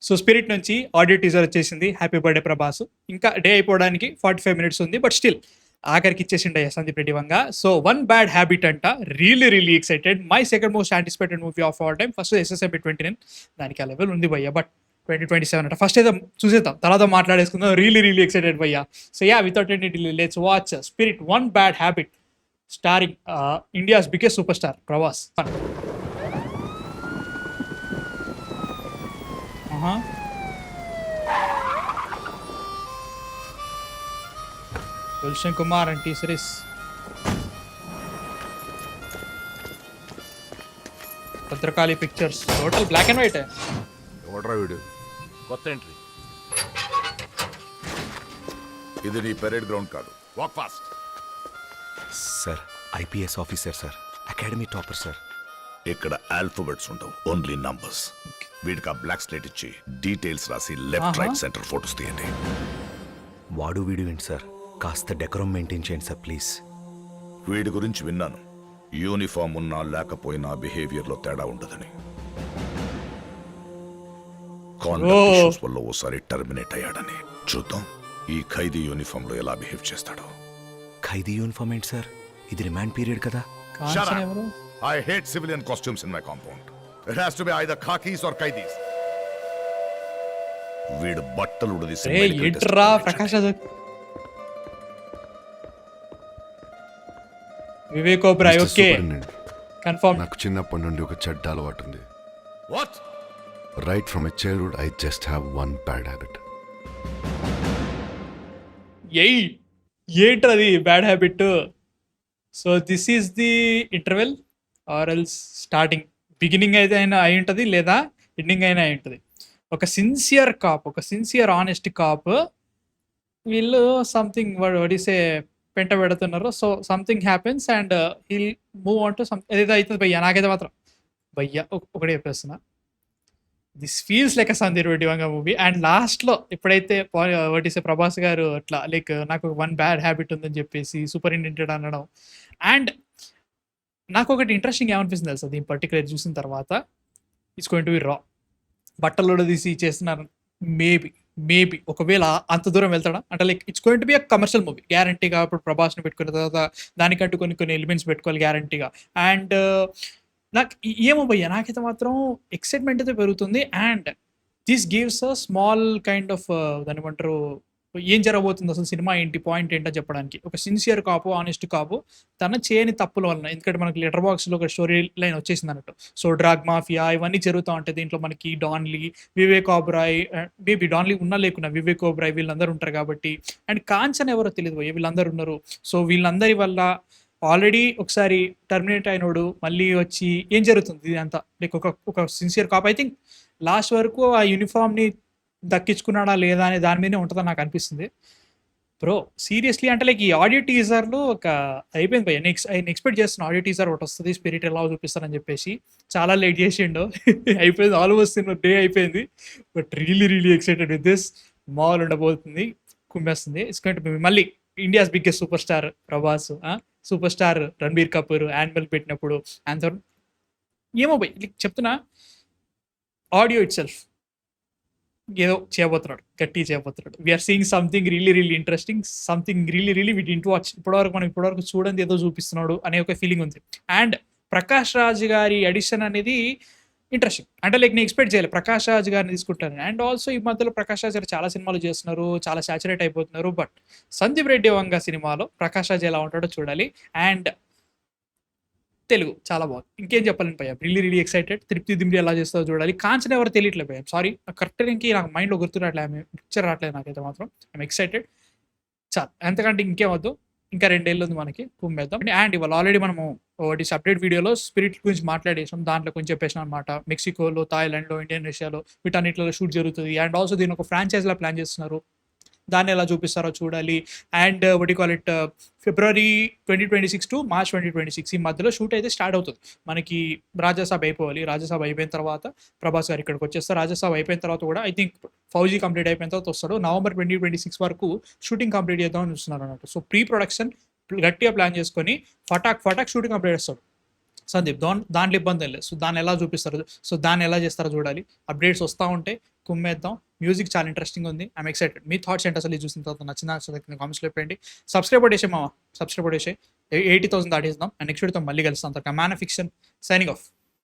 So spirit నుంచి audio teaser వచ్చేసింది. Happy birthday Prabhas. ఇంకా డే అయిపోవడానికి 45 మినిట్స్ ఉంది. బట్ స్టిల్ ఆఖరికి ఇచ్చేసిండయ్య సందీప్ రెడ్డి వంగ. సో వన్ బ్యాడ్ హ్యాబిట్ అంట. Really excited. My second most anticipated movie of all time. First SSMP 29, దానికి ఆ లెవెల్ ఉంది భయ్య. బట్ 2027 అంట. ఫస్ట్ ఏదో చూసేద్దాం, తర్వాత మాట్లాడేసుకుందాం. రియల్లీ ఎక్సైటెడ్ భయ్య. So ya, without any delay let's watch spirit one bad habit starring India's biggest super star Prabhas. Gulshan Kumar and T series. Bhadrakali pictures. Total black and white. ఎవడ్రా వీడు? కొత్త ఎంట్రీ. ఇది నీ పెరేడ్ గ్రౌండ్ కాదు. Walk fast. Sir IPS officer sir, academy topper sir. ఇక్కడ alphabets ఉండవు, only numbers. వీడికి ఆ బ్లాక్ స్లేట్ ఇచ్చి డీటెయిల్స్ రాసి లెఫ్ట్ రైట్ సెంటర్ ఫోటోస్ తీయండి. వాడు వీడు ఏంటి సార్, కాస్త డెకరం మెయింటైన్ చేయండి సార్ ప్లీజ్. వీడి గురించి విన్నాను, యూనిఫామ్ ఉన్నా లేకపోయినా బిహేవియర్ లో తేడా ఉండదని. కాంటాక్ట్ ఇష్యూస్ వల్ల ఓసారి టర్మినేట్ అయ్యాడని. చూద్దాం ఈ ఖైదీ యూనిఫామ్ లో ఎలా బిహేవ్ చేస్తాడో. ఖైదీ యూనిఫామ్ ఏంటి సార్, ఇది రిమాండ్ పీరియడ్ కదా. I hate civilian costumes in my compound. It has to be either khakis or kaidis. వీడు బట్టలు ఉడదీసి ఏంట్రా ప్రకాష్ రాజ్. వివేక్ ఓబ్రాయ్. Okay confirm. నాకు చిన్నప్పటి నుండి ఒక చెడ్డ అలవాటు ఉంది. What? Right from my childhood, I just have one bad habit. ఏంట్రది bad habit? So this is the interval or else starting. Beginning అయితే అయినా అయి ఉంటుంది, లేదా ఎండింగ్ అయినా అయి ఉంటుంది. ఒక సిన్సియర్ కాప్, ఒక సిన్సియర్ ఆనెస్ట్ కాప్, వీళ్ళు సంథింగ్ వడిసే పెంట పెడుతున్నారు. So something happens and he'll move on to some. ఏదైతే అవుతుంది భయ్యా, నాకైతే మాత్రం భయ్యా ఒకటే చెప్పేస్తున్నా, this feels like a Sandeep Reddy Vanga movie. And లాస్ట్లో ఎప్పుడైతే వడిసే ప్రభాస్ గారు అట్లా లైక్ నాకు వన్ బ్యాడ్ హ్యాబిట్ ఉందని చెప్పేసి సూపరింటెండెంట్ అనడం. అండ్ నాకు ఒకటి ఇంట్రెస్టింగ్ ఏమనిపిస్తుంది తెలుసా దీని పర్టికులర్ చూసిన తర్వాత, ఇట్స్ గోయింగ్ టు బి రా. బట్టలు తీసి చేస్తున్నారు. మేబీ ఒకవేళ అంత దూరం వెళ్తాడా అంటే like it's going to be a commercial movie గ్యారంటీగా. ఇప్పుడు ప్రభాస్ని పెట్టుకున్న తర్వాత దానికంటూ కొన్ని ఎలిమెంట్స్ పెట్టుకోవాలి గ్యారంటీగా. అండ్ నాకు ఏమో భయ్యా, నాకైతే మాత్రం ఎక్సైట్మెంట్ అయితే పెరుగుతుంది. And this gives a small kind of దాని ఏమంటారు, ఏం జరగబోతుంది అసలు, సినిమా ఏంటి, పాయింట్ ఏంటో చెప్పడానికి. ఒక సిన్సియర్ కాపు, ఆనెస్ట్ కాపు తన చేయని తప్పుల వలన, ఎందుకంటే మనకి లెటర్ బాక్స్లో ఒక స్టోరీ లైన్ వచ్చేసింది అన్నట్టు. సో డ్రాగ్ మాఫియా ఇవన్నీ జరుగుతూ ఉంటాయి. దీంట్లో మనకి Don Lee, Vivek Oberoi, maybe Don Lee ఉన్నా లేకున్నా వివేక్ ఓబ్రాయ్ వీళ్ళందరూ ఉంటారు కాబట్టి. అండ్ కాంచన్ ఎవరో తెలియదు భయ్య, వీళ్ళందరూ ఉన్నారు. సో వీళ్ళందరి వల్ల ఆల్రెడీ ఒకసారి టర్మినేట్ అయినోడు మళ్ళీ వచ్చి ఏం జరుగుతుంది ఇదంతా లైక్ ఒక sincere cop. I think last వరకు ఆ యూనిఫామ్ని దక్కించుకున్నాడా లేదా అనే దాని మీదనే ఉంటుందని నాకు అనిపిస్తుంది బ్రో. సీరియస్లీ అంటే లైక్ ఈ ఆడియో టీజర్లో ఒక అయిపోయింది భయ్య. ఎక్స్పెక్ట్ చేస్తున్నా ఆడియో టీజర్ ఒకటి వస్తుంది, స్పిరిట్ ఎలా చూపిస్తారని చెప్పేసి. చాలా లేట్ చేసిండు. అయిపోయింది, ఆల్మోస్ట్ డే అయిపోయింది. But really excited with this. Mall ఉండబోతుంది, కుమ్మేస్తుంది. ఇట్స్ గోయింగ్ టు బి మళ్ళీ India's biggest super star Prabhas, super star Ranbir Kapoor annual పెట్టినప్పుడు ఆన్సర్ ఏమో భయ్ చెప్తున్నా, ఆడియో ఇట్ సెల్ఫ్ ఏదో చేయబోతున్నాడు, గట్టి చేయబోతున్నాడు. We're seeing something really interesting, something really we didn't watch. ఇప్పటివరకు చూడండి ఏదో చూపిస్తున్నాడు అనే ఒక ఫీలింగ్ ఉంది. అండ్ ప్రకాష్ రాజ్ గారి అడిషన్ అనేది ఇంట్రెస్టింగ్. అంటే లైక్ నేను ఎక్స్పెక్ట్ చేయాలి ప్రకాష్ రాజ్ గారిని తీసుకుంటాను. అండ్ ఆల్సో ఈ మధ్యలో ప్రకాష్ రాజ్ గారు చాలా సినిమాలు చేస్తున్నారు, చాలా సాచురేట్ అయిపోతున్నారు. బట్ సందీప్ రెడ్డి వంగ సినిమాలో ప్రకాష్ రాజ్ ఎలా ఉంటాడో చూడాలి. అండ్ తెలుగు చాలా బాగుంది, ఇంకేం చెప్పాలని భయ్యా. Really excited. తృప్తి దిండి ఎలా చేస్తారో చూడాలి. కాంచన ఎవరు తెలియట్లేదు భయ్యా, సారీ కరెక్ట్కి నాకు మైండ్లో గుర్తు రావట్లేదు, పిక్చర్ రావట్లేదు నాకైతే మాత్రం. ఐఎమ్ ఎక్సైటెడ్ చాలు, ఎంతకంటే ఇంకేం వద్దు. ఇంకా 2 ఏళ్ళు ఉంది మనకి, కుమ్మేద్దాం. అండ్ ఇవాళ ఆల్రెడీ మనము ఒకటి అప్డేట్ వీడియోలో స్పిరిట్ గురించి మాట్లాడేసాం, దాంట్లో కొంచెం చెప్పేసాం అనమాట. మెక్సికోలో, థాయిలాండ్లో, ఇండోనేషియాలో వీటన్నిటిలో షూట్ జరుగుతుంది. అండ్ ఆల్సో దీని ఒక ఫ్రాంచైజ్లా ప్లాన్ చేస్తున్నారు, దాన్ని ఎలా చూపిస్తారో చూడాలి. And Vat you call it February 2026 to March 2026 ఈ మధ్యలో షూట్ అయితే స్టార్ట్ అవుతుంది. మనకి రాజాసాబ్ అయిపోవాలి. రాజాసాబ్ అయిపోయిన తర్వాత ప్రభాస్ గారు ఇక్కడికి వచ్చేస్తారు. రాజాసాబ్ అయిపోయిన తర్వాత కూడా ఐ థింక్ ఫౌజీ కంప్లీట్ అయిపోయిన తర్వాత వస్తాడు. నవంబర్ 2026 వరకు షూటింగ్ కంప్లీట్ చేద్దామని చూస్తున్నారు అన్నట్టు. సో ప్రీ ప్రొడక్షన్ గట్టిగా ప్లాన్ చేసుకొని ఫటాక్ షూటింగ్ కంప్లీట్ చేస్తాడు. సందీప్ దాంట్లో ఇబ్బంది ఏం లేదు. సో దాన్ని ఎలా చూపిస్తారు, సో దాన్ని ఎలా చేస్తారో చూడాలి. అప్డేట్స్ వస్తూ ఉంటే కుమ్మేద్దాం. మ్యూజిక్ చాలా ఇంట్రెస్టింగ్ ఉంది. I'm excited. మీ థాట్స్ ఏంటి అసలు ఇది చూసిన తర్వాత? నచ్చిన కామెంట్స్లో పెట్టండి. సబ్స్క్రైబ్ చేసే మామ, సబ్స్క్రైబ్ చేసే 80,000 దాటేద్దాం. అండ్ నెక్స్ట్ వీడియోతో మళ్ళీ కలుస్తాం. Man of fiction signing off.